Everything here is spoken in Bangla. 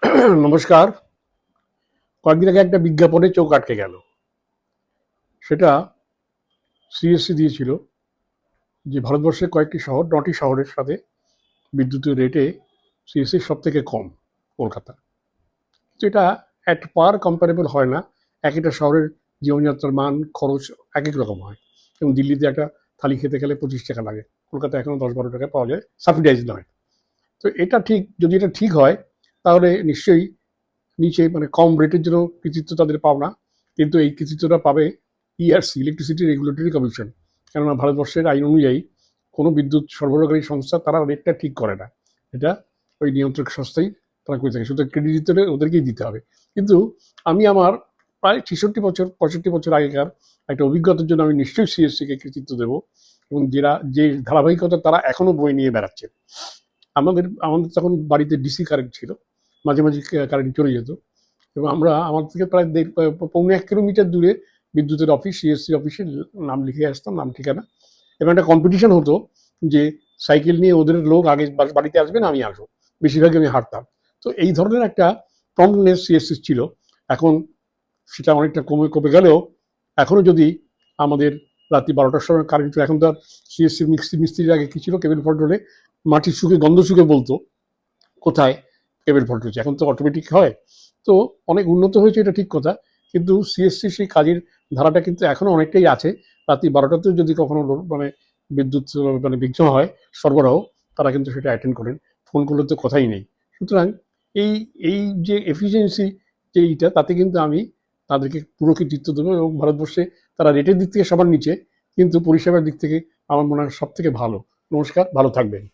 নমস্কার। কয়েকদিন আগে একটা বিজ্ঞাপনে চোখ আটকে গেল। সেটা সিএসসি দিয়েছিল যে ভারতবর্ষের কয়েকটি শহর, ৯টি শহরের সাথে বিদ্যুতের রেটে সিএসসি সব থেকে কম কলকাতা। তো এটা অ্যাট পার কম্পারেবল হয় না। এক একটা শহরের জীবনযাত্রার মান, খরচ এক এক রকম হয়। যেমন দিল্লিতে একটা থালি খেতে গেলে 25 টাকা লাগে, কলকাতায় এখনো 10-12 টাকায় পাওয়া যায়, সাবসিডাইজ নয়। তো এটা ঠিক, যদি এটা ঠিক হয় তাহলে নিশ্চয়ই নিচে মানে কম রেটের জন্য কৃতিত্ব তাদের পাও না, কিন্তু এই কৃতিত্বটা পাবে ইআরসি, ইলেকট্রিসিটি রেগুলেটরি কমিশন। কেননা ভারতবর্ষের আইন অনুযায়ী কোনো বিদ্যুৎ সরবরাহকারী সংস্থা তারা রেটটা ঠিক করে না, এটা ওই নিয়ন্ত্রক সংস্থাই তারা করে থাকে, সুতরাং ক্রেডিট দিতে হলে ওদেরকেই দিতে হবে। কিন্তু আমি আমার প্রায় 66 বছর 65 বছর আগেকার একটা অভিজ্ঞতার জন্য আমি নিশ্চয়ই সিএসসিকে কৃতিত্ব দেবো, এবং যে ধারাবাহিকতা তারা এখনো বয়ে নিয়ে বেড়াচ্ছে। আমাদের আমাদের তখন বাড়িতে ডিসি কারেন্ট ছিল, মাঝে মাঝে কারেন্ট চলে যেত, এবং আমরা আমার থেকে প্রায় 1.5 কিলোমিটার দূরে বিদ্যুতের অফিস, সিএসসি অফিসে নাম লিখে আসতাম, নাম ঠিকানা, এবং একটা কম্পিটিশন হতো যে সাইকেল নিয়ে ওদের লোক আগে বাড়িতে আসবেন, আমি আসবো, বেশিরভাগই আমি হাঁটতাম। তো এই ধরনের একটা প্রম্পটনেস সিএসসি ছিল। এখন সেটা অনেকটা কমে কমে গেলেও এখনও যদি আমাদের রাত্রি 12টার সময় কারেন্ট, এখন তো আর সিএসসি মিস্ত্রির আগে কী ছিল, কেবল ফল্ট হলে মাটির শুকে গন্ধ শুকে বলতো কোথায় কেবল ফল্ট হচ্ছে, এখন তো অটোমেটিক হয়। তো অনেক উন্নত হয়েছে, এটা ঠিক কথা, কিন্তু সিএসসি সেই কাজের ধারাটা কিন্তু এখনো অনেকটাই আছে। রাত্রি 12টাতেও যদি কখনো মানে বিদ্যুৎ মানে বিঘ্ন হয় সরবরাহ, তারা কিন্তু সেটা অ্যাটেন্ড করেন, ফোন করলে তো কথাই নেই। সুতরাং এই এই যে এফিসিয়েন্সি, যে এইটা, তাতে কিন্তু আমি তাদেরকে পুরো কৃতিত্ব দেবো, এবং ভারতবর্ষে তারা রেটের দিক থেকে সবার নিচে, কিন্তু পরিষেবার দিক থেকে আমার মনে হয় সব থেকে ভালো। নমস্কার, ভালো থাকবেন।